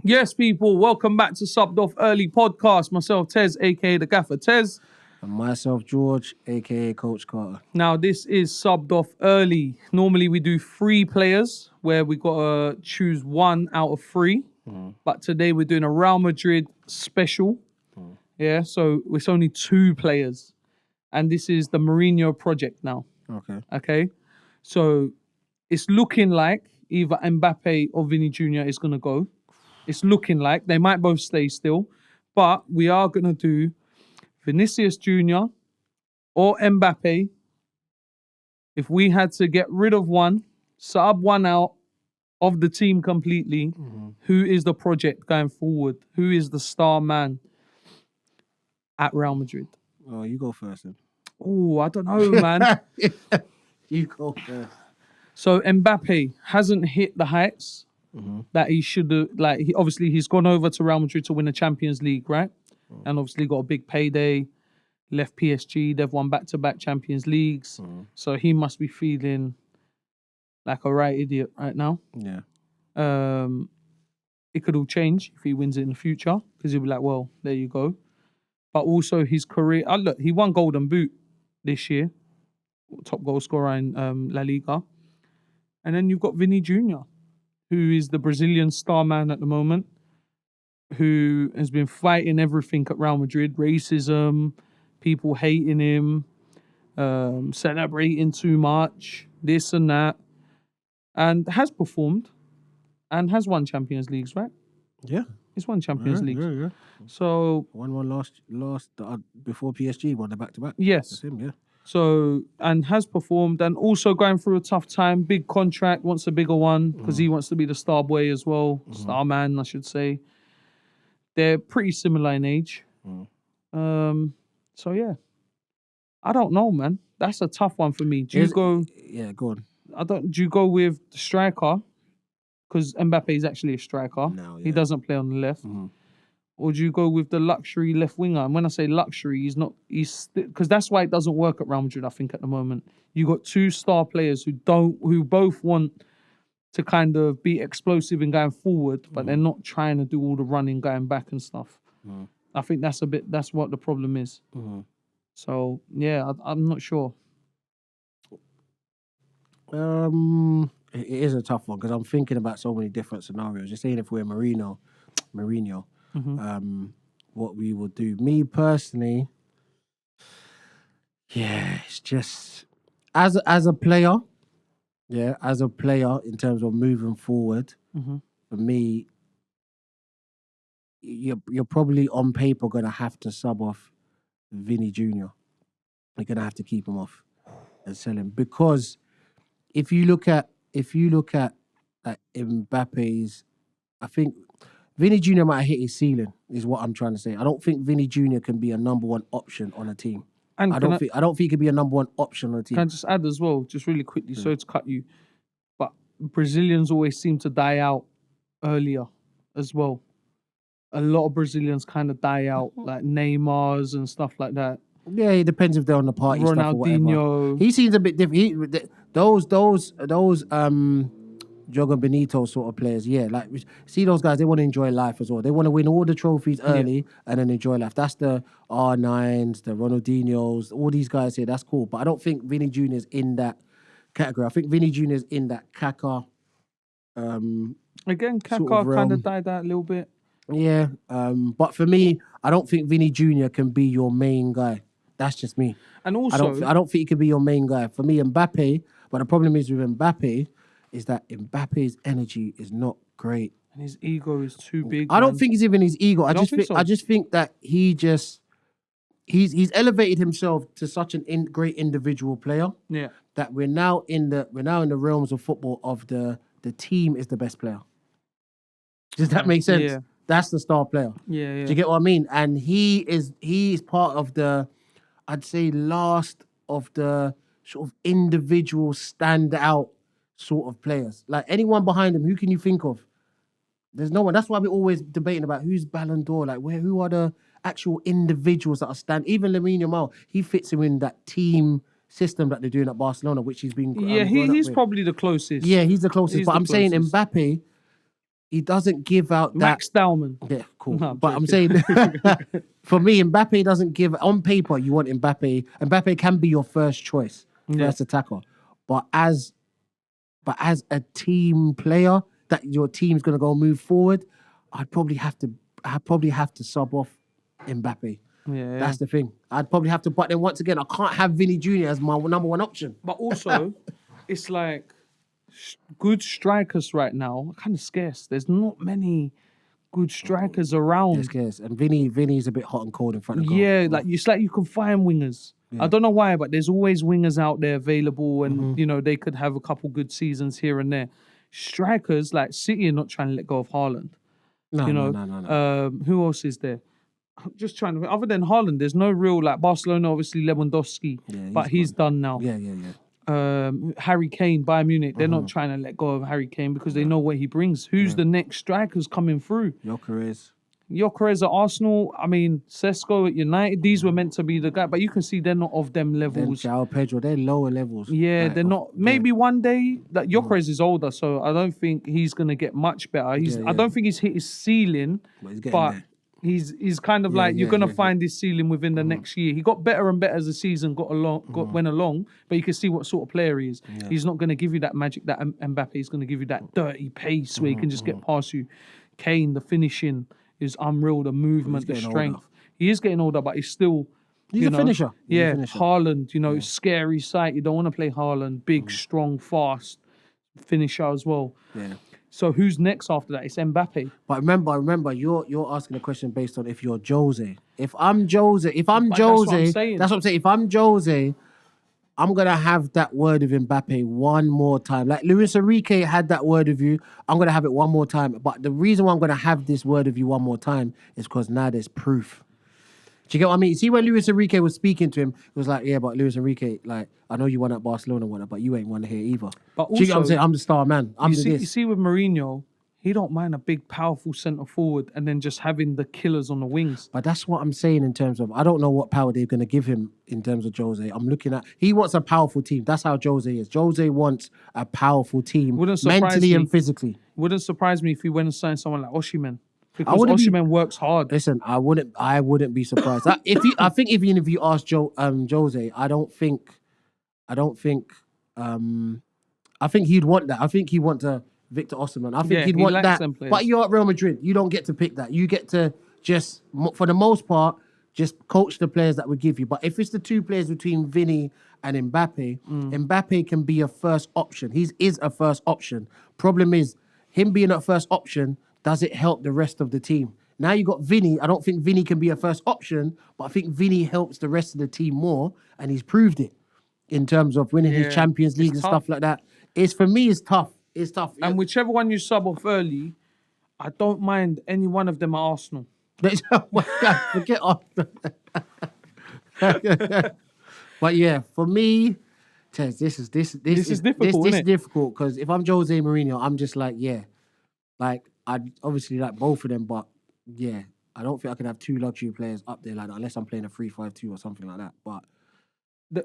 Yes, people, welcome back to Subbed Off Early Podcast. Myself, Tez, aka the Gaffer Tez. And myself, George, aka Coach Carter. Now, this is Subbed Off Early. Normally, we do 3 players where we gotta choose 1 out of 3. But today, we're doing a Real Madrid special. Yeah, so it's only 2 players. And this is the Mourinho project now. Okay. So it's looking like either Mbappé or Vinny Jr. is gonna go. It's looking like they might both stay still, but we are going to do Vinícius Jr. or Mbappé. If we had to get rid of one, sub one out of the team completely, who is the project going forward? Who is the star man at Real Madrid? Oh, you go first then. Oh, I don't know, man. You go first. So Mbappé hasn't hit the heights that he should have. Like, he's gone over to Real Madrid to win a Champions League, right? And obviously got a big payday. Left PSG, they've won back-to-back Champions Leagues. So he must be feeling like a right idiot right now. Yeah. It could all change if he wins it in the future, because he'll be like, well, there you go. But also his career. Look, he won Golden Boot this year, top goal scorer in La Liga. And then you've got Vinny Jr., who is the Brazilian star man at the moment, who has been fighting everything at Real Madrid. Racism, people hating him, celebrating too much, this and that. And has performed and has won Champions Leagues, right? Yeah. He's won Champions Leagues. Yeah. So... Won last before PSG, won the back-to-back. Yes. That's him, yeah. So, and has performed and also going through a tough time. Big contract, wants a bigger one because he wants to be the star boy as well. Star man, I should say. They're pretty similar in age. So, yeah. I don't know, man. That's a tough one for me. Do you go... Yeah, go on. Do you go with the striker? Because Mbappé is actually a striker. No, yeah. He doesn't play on the left. Or do you go with the luxury left winger? And when I say luxury, he's because that's why it doesn't work at Real Madrid, I think, at the moment. You got 2 star players who both want to kind of be explosive and going forward, but they're not trying to do all the running, going back and stuff. I think that's what the problem is. So yeah, I'm not sure. It is a tough one because I'm thinking about so many different scenarios. You're saying if we're Mourinho, what we will do. Me personally, yeah, it's just as a player, in terms of moving forward, for me, you're probably on paper gonna have to sub off Vinny Jr. You're gonna have to keep him off and sell him because if you look at like Mbappe's, I think Vinny Jr. might hit his ceiling, is what I'm trying to say. I don't think Vinny Jr. can be a number 1 option on a team. And I don't think he can be a number 1 option on a team. Can I just add as well, just really quickly, sorry to cut you, but Brazilians always seem to die out earlier as well. A lot of Brazilians kind of die out, like Neymar's and stuff like that. Yeah, it depends if they're on the party stuff or whatever. Ronaldinho. He seems a bit different. Those Jogan Benito sort of players, yeah. Like, see those guys, they want to enjoy life as well. They want to win all the trophies early and then enjoy life. That's the R9s, the Ronaldinhos, all these guys here. That's cool. But I don't think Vinny Jr. is in that category. I think Vinny Jr. is in that Kaká. Again, Kaká kind of died out a little bit. Yeah. But for me, I don't think Vinny Jr. can be your main guy. That's just me. And also, I don't think he can be your main guy. For me, Mbappé, but the problem is with Mbappé is that Mbappe's energy is not great. And his ego is too big. I don't think it's even his ego. I just think that he's elevated himself to such an great individual player. Yeah. That we're now in the realms of football of the team is the best player. Does that make sense? Yeah. That's the star player. Yeah. Do you get what I mean? And he is part of the, I'd say, last of the sort of individual standout sort of players. Like anyone behind him, who can you think of? There's no one. That's why we're always debating about who's Ballon d'Or. Like, who are the actual individuals that are Even Lamine Yamal, he fits him in that team system that they're doing at Barcelona, which he's been. He's probably the closest. Yeah, he's the closest. But I'm saying Mbappe, he doesn't give out Max Dowman. that. Yeah, cool. No, I'm But I'm saying, for me, Mbappe doesn't give. On paper, you want Mbappe. Mbappe can be your first choice, first attacker. But as a team player, that your team's gonna go move forward, I'd probably have to sub off Mbappe. Yeah, That's the thing. I'd probably have to. But then once again, I can't have Vinny Jr. as my number one option. But also, it's like good strikers right now are kind of scarce. There's not many good strikers around. Yes. And Vinny's a bit hot and cold in front of goal. Yeah, like it's like you can find wingers. I don't know why, but there's always wingers out there available, and you know they could have a couple good seasons here and there. Strikers like City are not trying to let go of Haaland. No. Who else is there? I'm just trying to. Other than Haaland, there's no real like Barcelona. Obviously Lewandowski, but he's done now. Yeah. Harry Kane, Bayern Munich. They're not trying to let go of Harry Kane because they know what he brings. Who's the next strikers coming through? Gyökeres at Arsenal. I mean, Sesko at United. These were meant to be the guy, but you can see they're not of them levels. João Pedro, they're lower levels. Yeah, they're not. Maybe one day that Gyökeres is older, so I don't think he's gonna get much better. I don't think he's hit his ceiling, but he's kind of like you're gonna find his ceiling within the next year. He got better and better as the season went along, but you can see what sort of player he is. He's not gonna give you that magic that Mbappe is gonna give you, that dirty pace where he can just get past you. Kane, the finishing is unreal, the movement, the strength. Older. He is getting older, but he's still. He's a finisher. Haaland, scary sight. You don't want to play Haaland. Big, strong, fast finisher as well. Yeah. So who's next after that? It's Mbappe. But remember, you're asking a question based on if you're Jose. If I'm Jose, that's what I'm saying. that's what I'm saying. If I'm Jose, I'm gonna have that word with Mbappe one more time. Like Luis Enrique had that word with you, I'm gonna have it one more time. But the reason why I'm gonna have this word with you one more time is because now there's proof. Do you get what I mean? See, when Luis Enrique was speaking to him, it was like, yeah, but Luis Enrique, like, I know you won at Barcelona, but you ain't won here either. But also, do you get what I'm saying? I'm the star man. You see with Mourinho, he don't mind a big, powerful centre forward and then just having the killers on the wings. But that's what I'm saying in terms of, I don't know what power they're going to give him in terms of Jose. I'm looking at, he wants a powerful team. That's how Jose is. Jose wants a powerful team, mentally and physically. Wouldn't surprise me if he went and signed someone like Osimhen. Because Osimhen works hard. Listen, I wouldn't be surprised. I think even if you ask Jose, I think he'd want that. I think he'd want to Victor Osimhen. I think he'd want that. But you're at Real Madrid. You don't get to pick that. You get to just, for the most part, just coach the players that would give you. But if it's the two players between Vinny and Mbappe, Mbappe can be a first option. He is a first option. Problem is, him being a first option, does it help the rest of the team? Now you got Vinny. I don't think Vinny can be a first option, but I think Vinny helps the rest of the team more, and he's proved it in terms of winning his Champions League and stuff like that. For me, it's tough. It's tough. And whichever one you sub off early, I don't mind any one of them at Arsenal. Forget off. But yeah, for me, Tez, this is difficult. This is difficult because if I'm Jose Mourinho, I'm just like, I'd obviously like both of them, but yeah, I don't think I can have two luxury players up there like that unless I'm playing a 3-5-2 or something like that. But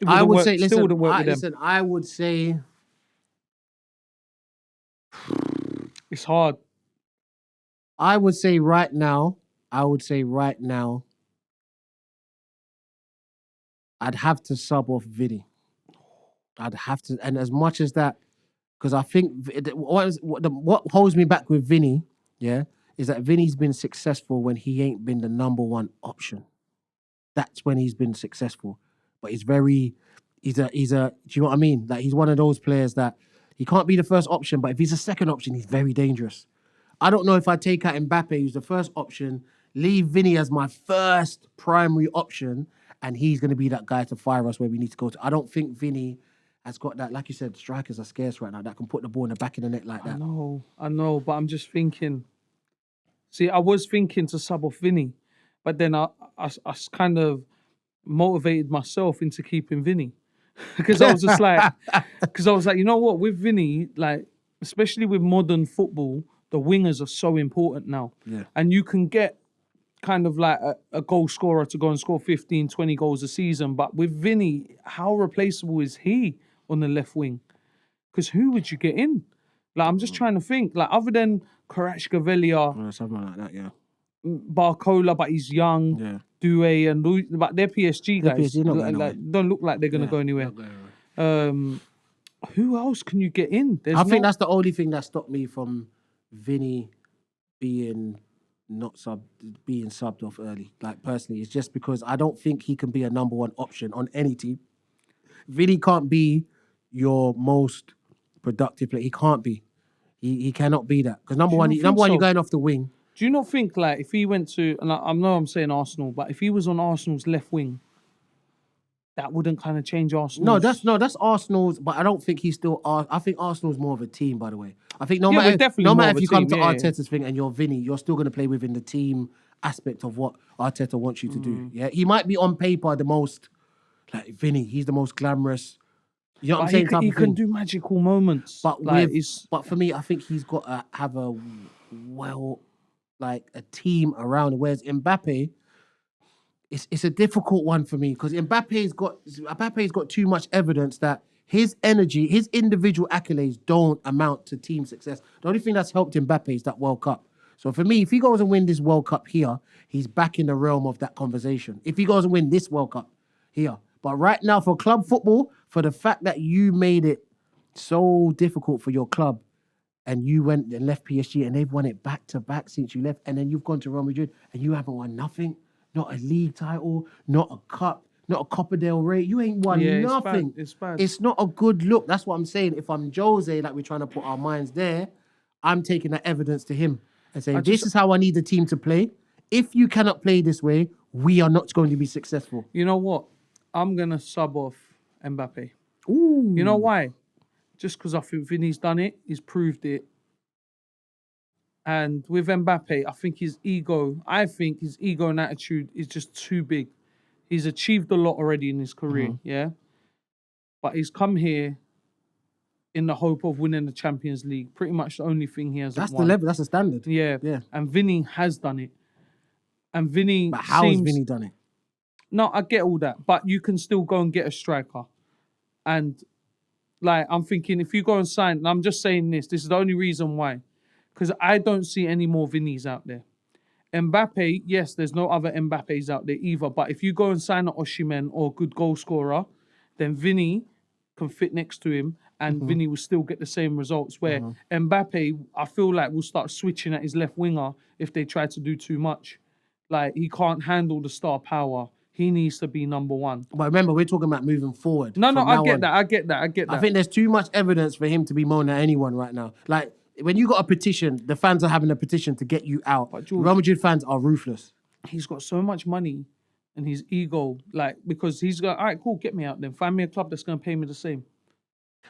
I would say, I would say it's hard. I would say right now, I'd have to sub off Vinny. I'd have to, and as much as that, because I think what holds me back with Vinny, is that Vinny's been successful when he ain't been the number one option. That's when he's been successful. But he's a, do you know what I mean? Like he's one of those players that he can't be the first option, but if he's a second option, he's very dangerous. I don't know if I take out Mbappe, who's the first option, leave Vinny as my first primary option, and he's going to be that guy to fire us where we need to go to. I don't think Vinny has got that. Like you said, strikers are scarce right now that can put the ball in the back of the net like that. I know, but I'm just thinking. See, I was thinking to sub off Vinny, but then I kind of motivated myself into keeping Vinny. Because I was just like, you know what, with Vinny, like, especially with modern football, the wingers are so important now. Yeah. And you can get kind of like a goal scorer to go and score 15, 20 goals a season. But with Vinny, how replaceable is he on the left wing? Because who would you get in? Like, I'm just trying to think. Like, other than Kvaratskhelia, Something like that, yeah. Barcola, but he's young. Yeah. Doué and Louis, but they're PSG They're guys. PSG, not going like, nowhere. don't look like they're gonna go anywhere. Who else can you get in? I think that's the only thing that stopped me from Vinny being subbed off early. Like, personally, it's just because I don't think he can be a number one option on any team. Vinny can't be your most productive player. He can't be. He cannot be that. Because number one, you're going off the wing. Do you not think, like, if he went to, and I know I'm saying Arsenal, but if he was on Arsenal's left wing, that wouldn't kind of change Arsenal? That's Arsenal's, but I don't think he's still. I think Arsenal's more of a team, by the way. I think no Yeah, we're matter definitely more of if a you come team, to yeah, Arteta's thing and you're Vinny, you're still going to play within the team aspect of what Arteta wants you to do. Yeah, he might be on paper the most, like Vinny. He's the most glamorous. You know what I'm saying? He can do magical moments. But like, but for me, I think he's got to have a team around him. Whereas Mbappe, it's a difficult one for me because Mbappe's got too much evidence that his energy, his individual accolades don't amount to team success. The only thing that's helped Mbappe is that World Cup. So for me, if he goes and win this World Cup here, he's back in the realm of that conversation. If he goes and win this World Cup here. But right now, for club football, for the fact that you made it so difficult for your club and you went and left PSG and they've won it back to back since you left, and then you've gone to Real Madrid and you haven't won nothing, not a league title, not a cup, not a Copa del Rey. You ain't won nothing. It's bad. It's not a good look. That's what I'm saying. If I'm Jose, like we're trying to put our minds there, I'm taking that evidence to him and saying, this is how I need the team to play. If you cannot play this way, we are not going to be successful. You know what? I'm going to sub off Mbappe. Ooh. You know why? Just because I think Vinny's done it. He's proved it. And with Mbappe, I think his ego and attitude is just too big. He's achieved a lot already in his career, yeah? But he's come here in the hope of winning the Champions League. Pretty much the only thing he hasn't That's won. the level. That's the standard. Yeah. And Vinny has done it. And Vinny But how has Vinny done it? No, I get all that. But you can still go and get a striker. And, like, I'm thinking, if you go and sign, and I'm just saying this is the only reason why. Because I don't see any more Vinnies out there. Mbappe, yes, there's no other Mbappes out there either. But if you go and sign an Osimhen or a good goal scorer, then Vinny can fit next to him and Vinny will still get the same results. Where Mbappe, I feel like, will start switching at his left winger if they try to do too much. Like, he can't handle the star power. He needs to be number one. But remember, we're talking about moving forward. No, I get that. I think there's too much evidence for him to be moaning at anyone right now. Like, when you got a petition, the fans are having a petition to get you out. But George, Real Madrid fans are ruthless. He's got so much money and his ego, like, because he's got, all right, cool, get me out then. Find me a club that's going to pay me the same.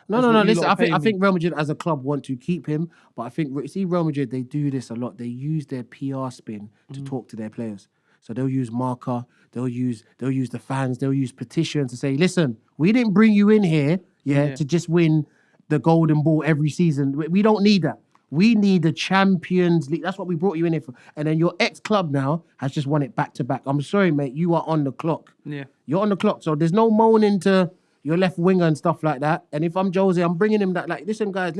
No. Listen, I think Real Madrid as a club want to keep him, but I think, see, Real Madrid, they do this a lot. They use their PR spin to talk to their players. So they'll use marker, they'll use the fans, they'll use petitions to say, listen, we didn't bring you in here, to just win the golden ball every season. We don't need that. We need the Champions League. That's what we brought you in here for. And then your ex-club now has just won it back-to-back. I'm sorry, mate, you are on the clock. Yeah. You're on the clock. So there's no moaning to your left winger and stuff like that. And if I'm Jose, I'm bringing him that, like, listen, guys,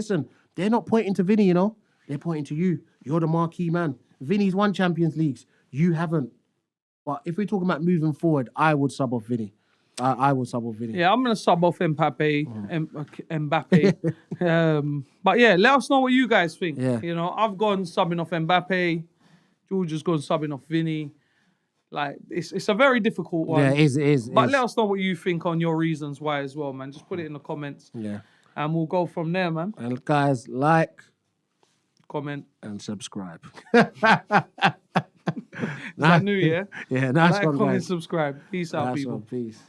they're not pointing to Vinny, you know. They're pointing to you. You're the marquee man. Vinny's won Champions Leagues. You haven't. But if we're talking about moving forward, I would sub off Vinny. I would sub off Vinny. Yeah, I'm going to sub off Mbappe. But yeah, let us know what you guys think. Yeah. You know, I've gone subbing off Mbappe. George has gone subbing off Vinny. Like, it's a very difficult one. Yeah, it is. But let us know what you think on your reasons why as well, man. Just put it in the comments. Yeah. And we'll go from there, man. And guys, like, comment, and subscribe. Is that new, yeah? Yeah, nice like, one, comment, guys. subscribe. Peace out, Nice people. one, peace.